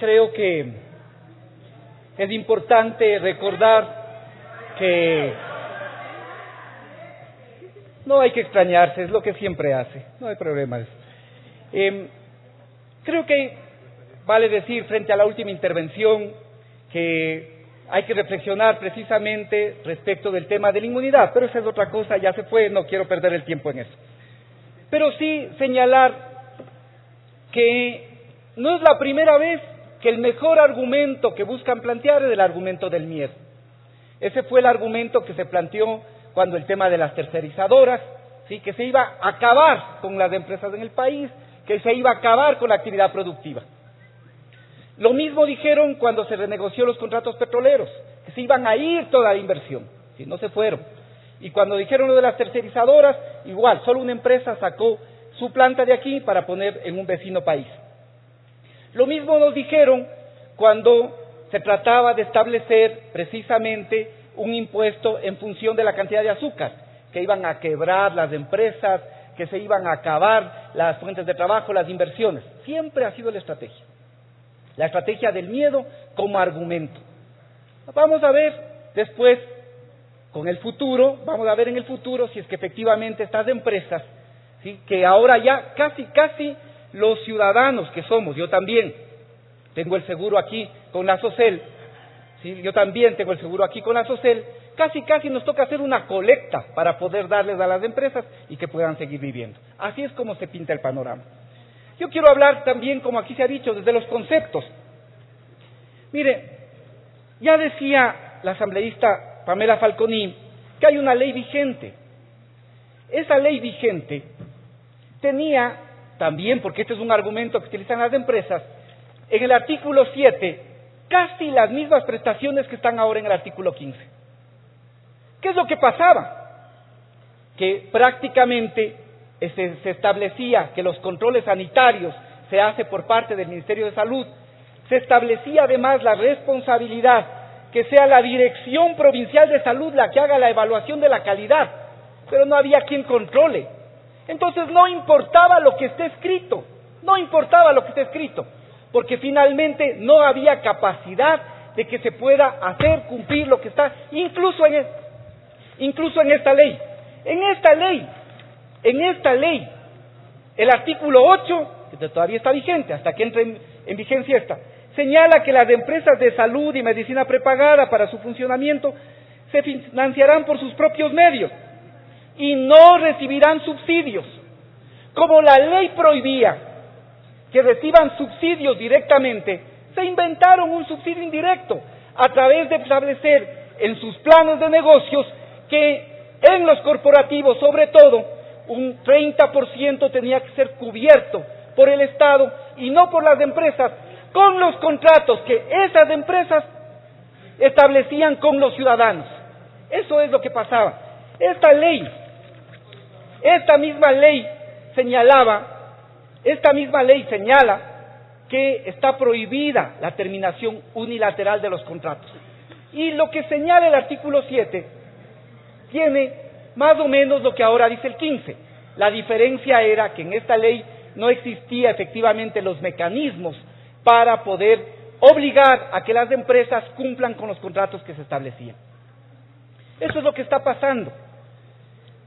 creo que es importante recordar que no hay que extrañarse, es lo que siempre hace, no hay problema. Creo que vale decir frente a la última intervención que hay que reflexionar precisamente respecto del tema de la inmunidad, pero esa es otra cosa, ya se fue, no quiero perder el tiempo en eso. Pero sí señalar que no es la primera vez que el mejor argumento que buscan plantear es el argumento del miedo. Ese fue el argumento que se planteó cuando el tema de las tercerizadoras, ¿sí?, que se iba a acabar con las empresas en el país, que se iba a acabar con la actividad productiva. Lo mismo dijeron cuando se renegoció los contratos petroleros, que se iban a ir toda la inversión, ¿sí?, no se fueron. Y cuando dijeron lo de las tercerizadoras, igual, solo una empresa sacó su planta de aquí para poner en un vecino país. Lo mismo nos dijeron cuando se trataba de establecer precisamente un impuesto en función de la cantidad de azúcar, que iban a quebrar las empresas, que se iban a acabar las fuentes de trabajo, las inversiones. Siempre ha sido la estrategia del miedo como argumento. Vamos a ver después, con el futuro, vamos a ver en el futuro si es que efectivamente estas empresas, ¿sí?, que ahora ya casi los ciudadanos que somos, yo también tengo el seguro aquí con la SOCEL, ¿sí?, yo también tengo el seguro aquí con la SOCEL, casi nos toca hacer una colecta para poder darles a las empresas y que puedan seguir viviendo. Así es como se pinta el panorama. Yo quiero hablar también, como aquí se ha dicho, desde los conceptos. Mire, ya decía la asambleísta Pamela Falconi que hay una ley vigente. Esa ley vigente tenía también, porque este es un argumento que utilizan las empresas, en el artículo 7, casi las mismas prestaciones que están ahora en el artículo 15. ¿Qué es lo que pasaba? Que prácticamente se establecía que los controles sanitarios se hace por parte del Ministerio de Salud, se establecía además la responsabilidad que sea la Dirección Provincial de Salud la que haga la evaluación de la calidad, pero no había quien controle. Entonces no importaba lo que esté escrito, porque finalmente no había capacidad de que se pueda hacer cumplir lo que está, incluso en esta ley. En esta ley, el artículo 8, que todavía está vigente, hasta que entre en vigencia esta, señala que las empresas de salud y medicina prepagada para su funcionamiento se financiarán por sus propios medios y no recibirán subsidios. Como la ley prohibía que reciban subsidios directamente, se inventaron un subsidio indirecto a través de establecer en sus planes de negocios que en los corporativos, sobre todo, un 30% tenía que ser cubierto por el Estado y no por las empresas, con los contratos que esas empresas establecían con los ciudadanos. Eso es lo que pasaba. Esta misma ley señala que está prohibida la terminación unilateral de los contratos. Y lo que señala el artículo 7 tiene más o menos lo que ahora dice el 15. La diferencia era que en esta ley no existía efectivamente los mecanismos para poder obligar a que las empresas cumplan con los contratos que se establecían. Eso es lo que está pasando.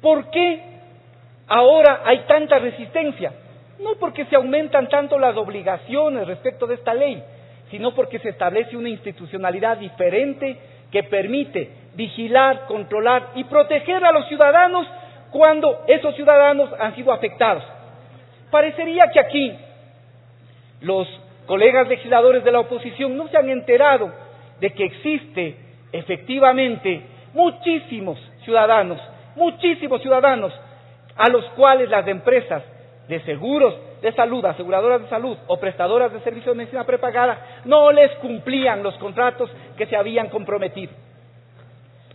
¿Por qué ahora hay tanta resistencia? No porque se aumentan tanto las obligaciones respecto de esta ley, sino porque se establece una institucionalidad diferente que permite vigilar, controlar y proteger a los ciudadanos cuando esos ciudadanos han sido afectados. Parecería que aquí los colegas legisladores de la oposición no se han enterado de que existe efectivamente muchísimos ciudadanos a los cuales las empresas de seguros de salud, aseguradoras de salud o prestadoras de servicios de medicina prepagada no les cumplían los contratos que se habían comprometido.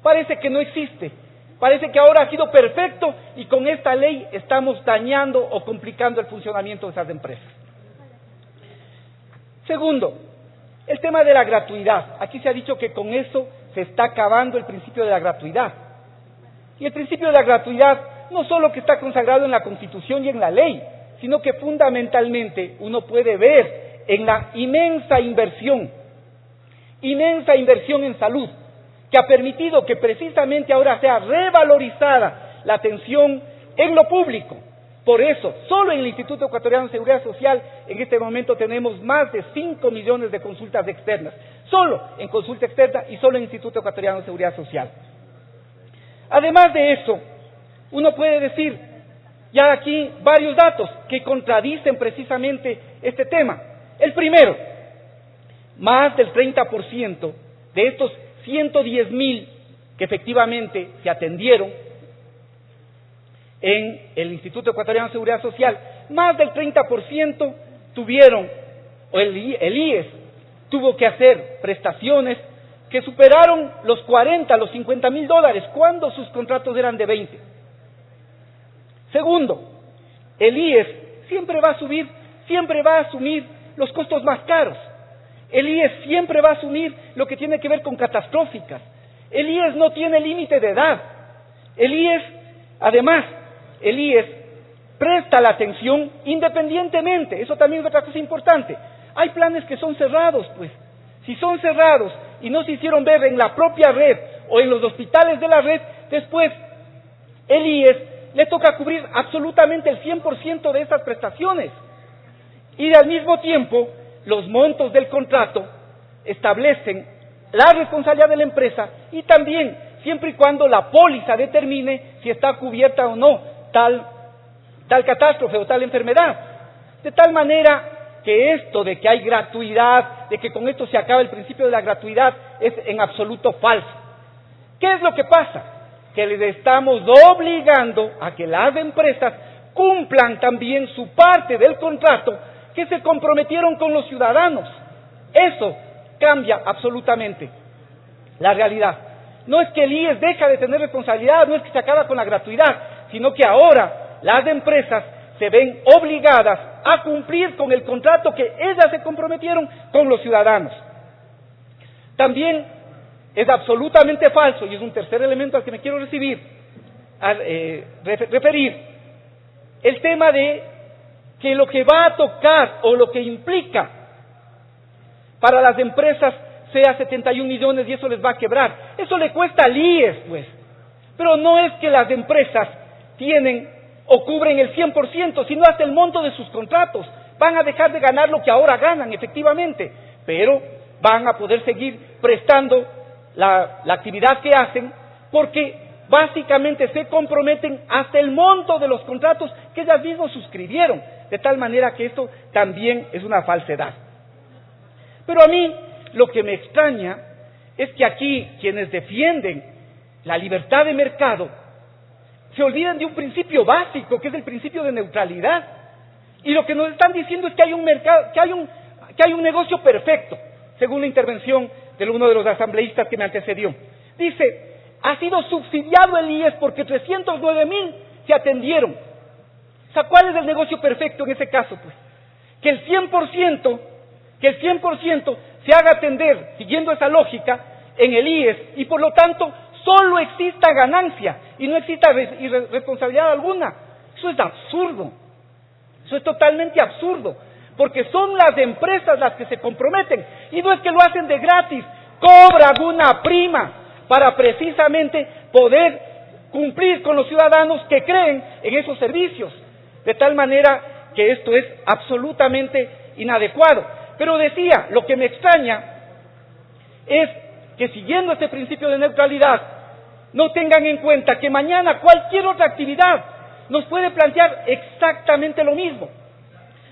Parece que no existe, parece que ahora ha sido perfecto y con esta ley estamos dañando o complicando el funcionamiento de esas empresas. Segundo, el tema de la gratuidad. Aquí se ha dicho que con eso se está acabando el principio de la gratuidad. Y el principio de la gratuidad no solo que está consagrado en la Constitución y en la ley, sino que fundamentalmente uno puede ver en la inmensa inversión en salud, que ha permitido que precisamente ahora sea revalorizada la atención en lo público. Por eso, solo en el Instituto Ecuatoriano de Seguridad Social, en este momento tenemos más de 5 millones de consultas externas, solo en consulta externa y solo en el Instituto Ecuatoriano de Seguridad Social. Además de eso, uno puede decir, ya aquí, varios datos que contradicen precisamente este tema. El primero, más del 30% de estos 110,000 que efectivamente se atendieron en el Instituto Ecuatoriano de Seguridad Social, más del 30% tuvieron, o el IES tuvo que hacer prestaciones que superaron los 40, los 50,000 dólares, cuando sus contratos eran de 20. Segundo, el IES siempre va a asumir los costos más caros. El IES siempre va a asumir lo que tiene que ver con catastróficas. El IES no tiene límite de edad. El IES, además, presta la atención independientemente. Eso también es otra cosa importante. Hay planes que son cerrados, pues. Si son cerrados y no se hicieron ver en la propia red o en los hospitales de la red, después el IES le toca cubrir absolutamente el 100% de esas prestaciones. Y al mismo tiempo, los montos del contrato establecen la responsabilidad de la empresa y también, siempre y cuando la póliza determine si está cubierta o no tal catástrofe o tal enfermedad. De tal manera que esto de que hay gratuidad, de que con esto se acaba el principio de la gratuidad, es en absoluto falso. ¿Qué es lo que pasa? Que les estamos obligando a que las empresas cumplan también su parte del contrato que se comprometieron con los ciudadanos. Eso cambia absolutamente la realidad. No es que el IES deja de tener responsabilidad, no es que se acaba con la gratuidad, sino que ahora las empresas se ven obligadas a cumplir con el contrato que ellas se comprometieron con los ciudadanos. También es absolutamente falso, y es un tercer elemento al que me quiero referir, el tema de que lo que va a tocar o lo que implica para las empresas sea 71 millones y eso les va a quebrar. Eso le cuesta al IES, pues. Pero no es que las empresas tienen o cubren el 100%, sino hasta el monto de sus contratos. Van a dejar de ganar lo que ahora ganan, efectivamente, pero van a poder seguir prestando la actividad que hacen, porque básicamente se comprometen hasta el monto de los contratos que ellas mismas suscribieron, de tal manera que esto también es una falsedad. Pero a mí lo que me extraña es que aquí quienes defienden la libertad de mercado se olvidan de un principio básico, que es el principio de neutralidad. Y lo que nos están diciendo es que hay un mercado, que hay un negocio perfecto, según la intervención de uno de los asambleístas que me antecedió. Dice, ha sido subsidiado el IES porque 309,000 se atendieron. O sea, ¿cuál es el negocio perfecto en ese caso? Pues que el 100% se haga atender, siguiendo esa lógica, en el IES, y por lo tanto solo exista ganancia y no exista responsabilidad alguna. Eso es absurdo. Eso es totalmente absurdo, porque son las empresas las que se comprometen, y no es que lo hacen de gratis, cobran una prima para precisamente poder cumplir con los ciudadanos que creen en esos servicios, de tal manera que esto es absolutamente inadecuado. Pero decía, lo que me extraña es que siguiendo este principio de neutralidad, no tengan en cuenta que mañana cualquier otra actividad nos puede plantear exactamente lo mismo.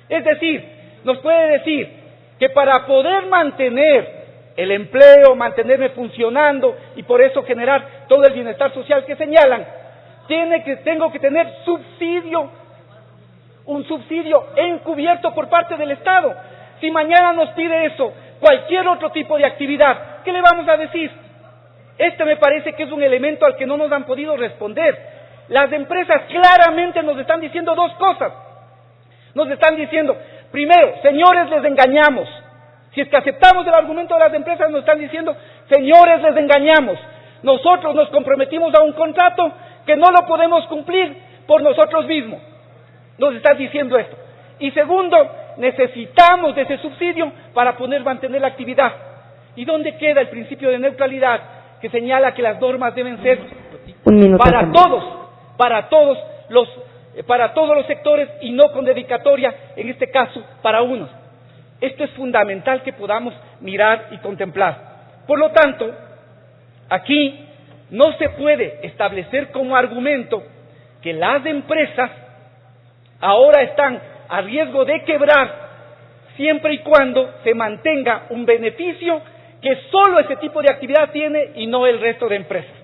Es decir, nos puede decir que para poder mantener el empleo, mantenerme funcionando y por eso generar todo el bienestar social que señalan, tengo que tener un subsidio encubierto por parte del Estado. Si mañana nos pide eso, cualquier otro tipo de actividad, ¿qué le vamos a decir? Este me parece que es un elemento al que no nos han podido responder. Las empresas claramente nos están diciendo dos cosas. Nos están diciendo, primero, señores, les engañamos. Si es que aceptamos el argumento de las empresas, nos están diciendo, señores, les engañamos. Nosotros nos comprometimos a un contrato que no lo podemos cumplir por nosotros mismos. Nos están diciendo esto. Y segundo, necesitamos de ese subsidio para poder mantener la actividad. ¿Y dónde queda el principio de neutralidad que señala que las normas deben ser para todos los sectores y no con dedicatoria, en este caso, para unos? Esto es fundamental que podamos mirar y contemplar. Por lo tanto, aquí no se puede establecer como argumento que las empresas ahora están a riesgo de quebrar siempre y cuando se mantenga un beneficio que solo ese tipo de actividad tiene y no el resto de empresas.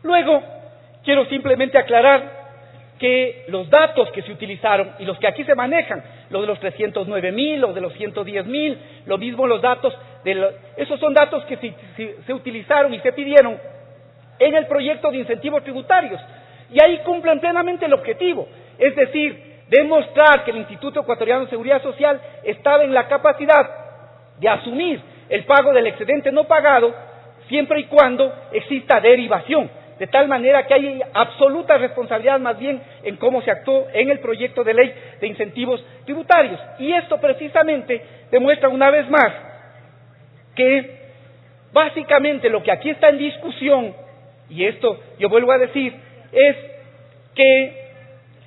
Luego, quiero simplemente aclarar que los datos que se utilizaron y los que aquí se manejan, los de los 309.000, los de los 110.000, lo mismo los datos esos son datos que se utilizaron y se pidieron en el proyecto de incentivos tributarios, y ahí cumplen plenamente el objetivo, es decir, demostrar que el Instituto Ecuatoriano de Seguridad Social estaba en la capacidad de asumir el pago del excedente no pagado siempre y cuando exista derivación, de tal manera que hay absoluta responsabilidad más bien en cómo se actuó en el proyecto de ley de incentivos tributarios. Y esto precisamente demuestra una vez más que básicamente lo que aquí está en discusión, y esto yo vuelvo a decir, es que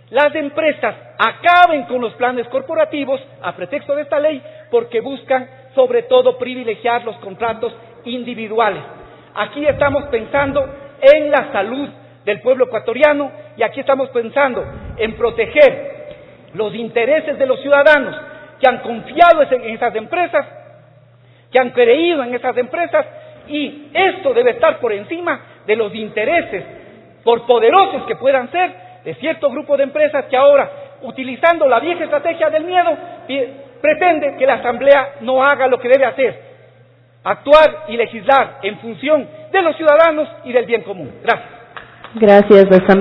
las empresas acaben con los planes corporativos a pretexto de esta ley porque buscan sobre todo privilegiar los contratos individuales. Aquí estamos pensando en la salud del pueblo ecuatoriano y aquí estamos pensando en proteger los intereses de los ciudadanos que han confiado en esas empresas, que han creído en esas empresas, y esto debe estar por encima de los intereses, por poderosos que puedan ser, de cierto grupo de empresas que ahora, utilizando la vieja estrategia del miedo, pretende que la Asamblea no haga lo que debe hacer: actuar y legislar en función de los ciudadanos y del bien común. Gracias. Gracias, Asamblea.